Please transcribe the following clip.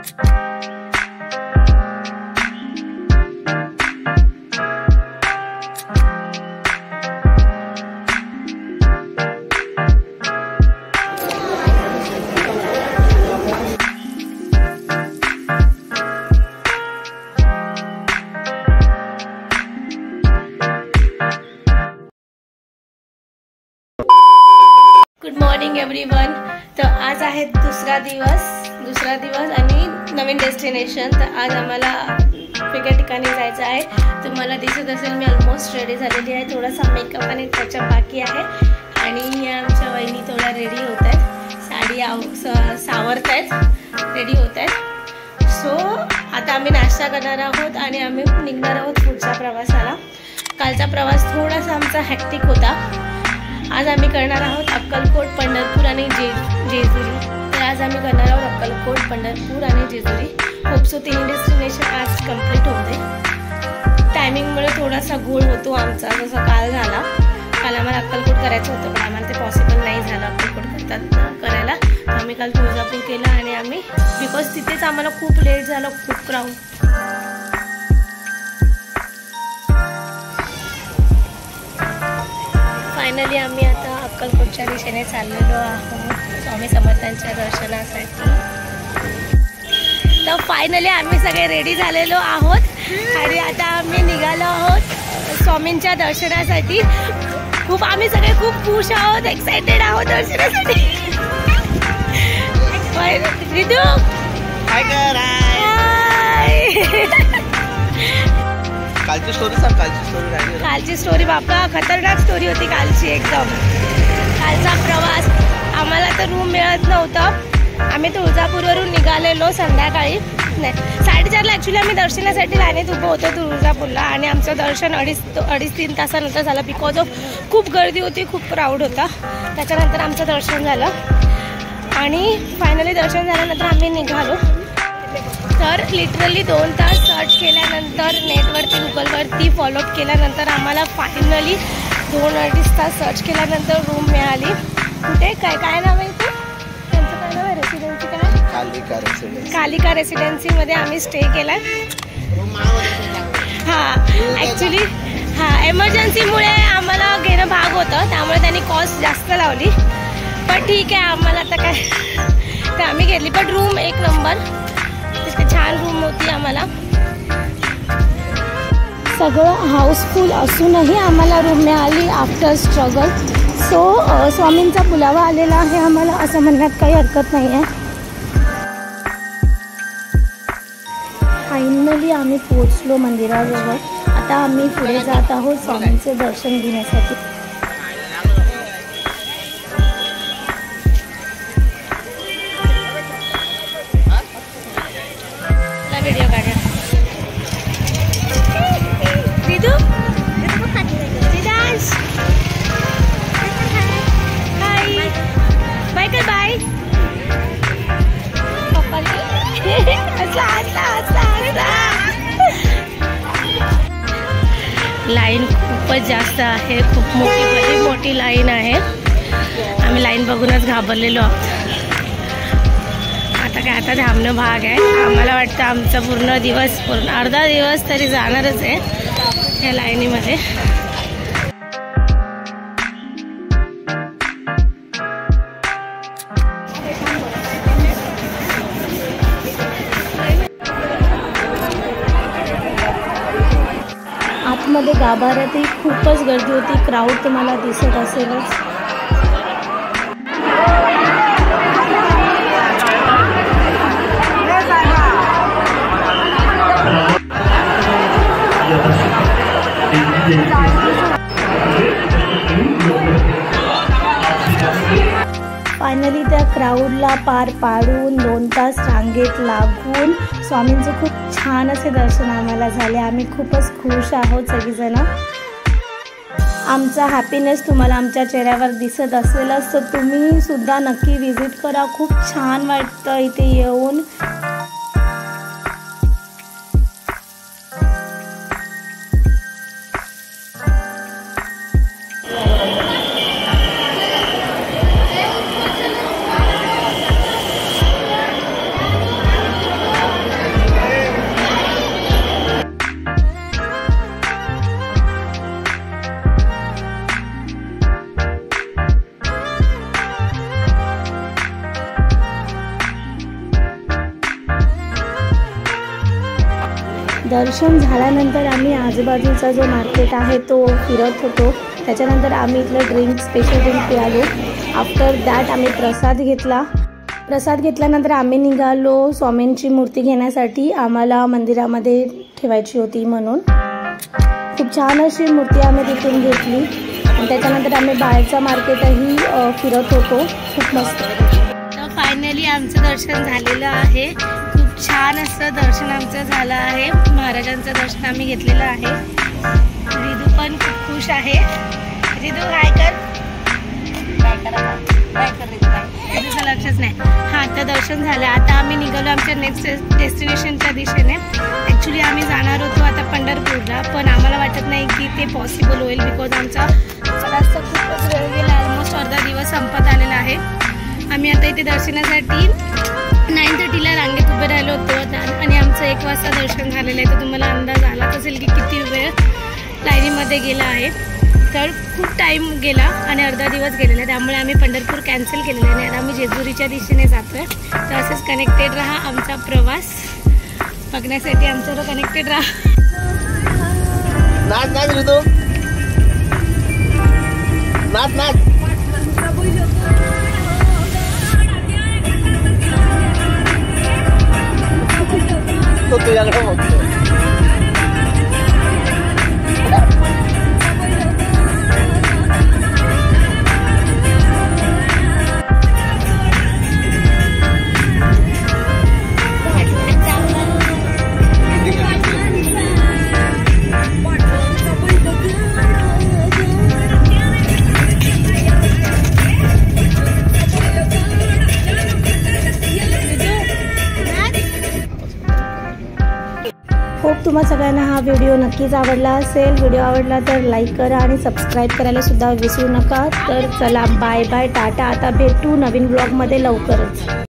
Good morning everyone. तर आज आहे दुसरा दिवस आणि नवीन डेस्टिनेशन। तर आज आम्हाला वेगळ्या ठिकाणी जायचं आहे। तुम्हाला दिसत असेल मी ऑलमोस्ट रेडी झालेली आहे। थोडासा मेकअप आणि टचअप बाकी आहे आणि आमच्या वहिनी थोड्या रेडी होत आहेत, साडी सावरत आहेत, रेडी होत आहेत। सो आता आम्ही नाश्ता करणार आहोत आणि आम्ही निघणार आहोत पुढच्या प्रवासाला। कालचा प्रवास थोडासा आमचा हॅक्टिक होता। आज आम्ही करणार आहोत अक्कलकोट, पंढरपूर आणि जेजुरी। तर आज आम्ही करणार आहोत अक्कलकोट, पंढरपूर आणि जेजुरी। होप सो तिन्ही डेस्टिनेशन आज कंप्लीट होते। टायमिंगमुळे थोडासा घोळ होतो आमचा, जसं काल झाला। काल आम्हाला अक्कलकोट करायचं होतं पण आम्हाला ते पॉसिबल नाही झालं अक्कलकोट करायला। तर आम्ही काल तुळजापूर केलं आणि आम्ही बिकॉज तिथेच आम्हाला खूप लेट झालं, खूप क्राऊड। फायनली आम्ही आता अक्कलकोटच्या दिशेने चाललेलो आहोत स्वामी समर्थांच्या दर्शनासाठी। तर फायनली आम्ही सगळे रेडी झालेलो आहोत आणि आता आम्ही निघालो आहोत स्वामींच्या दर्शनासाठी। आम्ही सगळे खूप खुश आहोत, एक्साइटेड आहोत दर्शनासाठी। रिदू हाय कर, कालची स्टोरी सांग। कालची स्टोरी बापा खतरनाक स्टोरी होती कालची एकदम। कालचा प्रवास आम्हाला तर रूम मिळत नव्हतं। आम्ही तुळजापूरवरून निघालेलो संध्याकाळी, नाही 4:30ला ॲक्च्युली आम्ही दर्शनासाठी लाईनीत उभं होतो तुळजापूरला आणि आमचं दर्शन अडीच-3 तासानंतर झालं बिकॉज ऑफ खूप गर्दी होती, खूप क्राऊड होता। त्याच्यानंतर आमचं दर्शन झालं आणि फायनली दर्शन झाल्यानंतर आम्ही निघालो। तर लिटरली 2 तास सर्च केल्यानंतर नेटवरती गुगलवरती फॉलोअप केल्यानंतर आम्हाला फायनली 2-2.5 तास सर्च केल्यानंतर रूम मिळाली। कुठे काय नाव आहे ते, त्यांचं काय नाव आहे, रेसिडेन्सी काय, कालिका रेसिडेन्सीमध्ये आम्ही स्टे केला। हां ॲक्च्युली एमर्जन्सीमुळे आम्हाला घेणं भाग होतं, त्यामुळे त्यांनी कॉस्ट जास्त लावली। पण ठीक आहे, आम्हाला आता काय तर आम्ही घेतली। पण रूम एक नंबर, छान रूम होती आम्हाला। सगळं हाऊसफुल असूनही आम्हाला रूम मिळाली आफ्टर स्ट्रगल। सो स्वामींचा बुलावा आलेला आहे आम्हाला, असं म्हणण्यात काही हरकत नाही आहे। फायनली आम्ही पोहोचलो मंदिराजवळ। आता आम्ही पुढे जात आहोत स्वामींचे दर्शन घेण्यासाठी। व्हिडिओ काढा रिदू, रिदांश हाय, बाय कर, बाय पप्पा। लाईन खूपच जास्त आहे, खूप मोठी लाईन आहे। आम्ही लाईन बघूनच घाबरलेलो आहोत। आता थांबणं भाग आहे। आम्हाला वाटतं आमचा पूर्ण अर्धा दिवस तरी जाणारच आहे या लाईनीमध्ये। आतमध्ये गाभाऱ्यातही खूपच गर्दी होती, क्राऊड तुम्हाला दिसत असेलच। फायनली त्या क्राऊडला पार पाडून 2 तास रांगेत लागून स्वामींचे खूप छान असे दर्शन आम्हाला झाले। आम्ही खूपच खुश आहोत सगळीजण। आमचा हॅपीनेस तुम्हाला आमच्या चेहऱ्यावर दिसत असेलच, तर तुम्ही सुद्धा नक्की विजिट करा। खूप छान वाटतं इथे येऊन। दर्शन झाल्यानंतर आम्ही आजूबाजूचा जो मार्केट आहे तो फिरत होतो. त्याच्यानंतर आम्ही इथलं ड्रिंक स्पेशल ड्रिंक पियालो. आफ्टर दॅट आम्ही प्रसाद घेतला. प्रसाद घेतल्यानंतर आम्ही निघालो स्वामींची मूर्ती घेण्यासाठी. आम्हाला मंदिरामध्ये ठेवायची होती म्हणून. खूप छान अशी मूर्ती आम्ही तिथून घेतली. आणि त्याच्यानंतर आम्ही बाहेरचा मार्केटही फिरत होतो. खूप मस्त. तर फायनली आमचं दर्शन झालेलं आहे. खूप छान असं दर्शन आमचं झालं आहे. महाराजांचं दर्शन आम्ही घेतलेलं आहे. रिदू पण खूप खुश आहे. रिदू हाय कर. तुझं लक्षच नाही. हां, तर दर्शन झालं. आता आम्ही निघालो आमच्या नेक्स्ट डेस्टिनेशनच्या दिशेने. ॲक्च्युली आम्ही जाणार होतो आता पंढरपूरला, पण आम्हाला वाटत नाही की ते पॉसिबल होईल बिकॉज आमचा रस्ता खूपच वेळ गेला. ऑलमोस्ट अर्धा दिवस संपत आलेला आहे. आम्ही आता इथे दर्शनासाठी 9:30ला रांगेत उभे राहिलो होतो आणि आमचं 1 वाजता दर्शन झालेलं आहे. तर तुम्हाला अंदाज आलाच असेल की किती वेळ लाईनीमध्ये गेला आहे. तर खूप टाईम गेला आणि अर्धा दिवस गेलेला. त्यामुळे आम्ही पंढरपूर कॅन्सल केलेलं आहे आणि आम्ही जेजुरीच्या दिशेने जातो आहे. तर असंच कनेक्टेड राहा. आमचा प्रवास बघण्यासाठी आमच्यावर कनेक्टेड राहा. नाच नाच ऋतू, नाच नाच. तो तुझ्याकडे बघतो. होप तुम्हा सगळ्यांना हा व्हिडिओ नक्कीच आवडला असेल. व्हिडिओ आवडला तर लाईक करा आणि सबस्क्राईब करायला सुद्धा विसरू नका. तर चला बाय बाय, टाटा. आता भेटू नवीन ब्लॉगमध्ये लवकरच.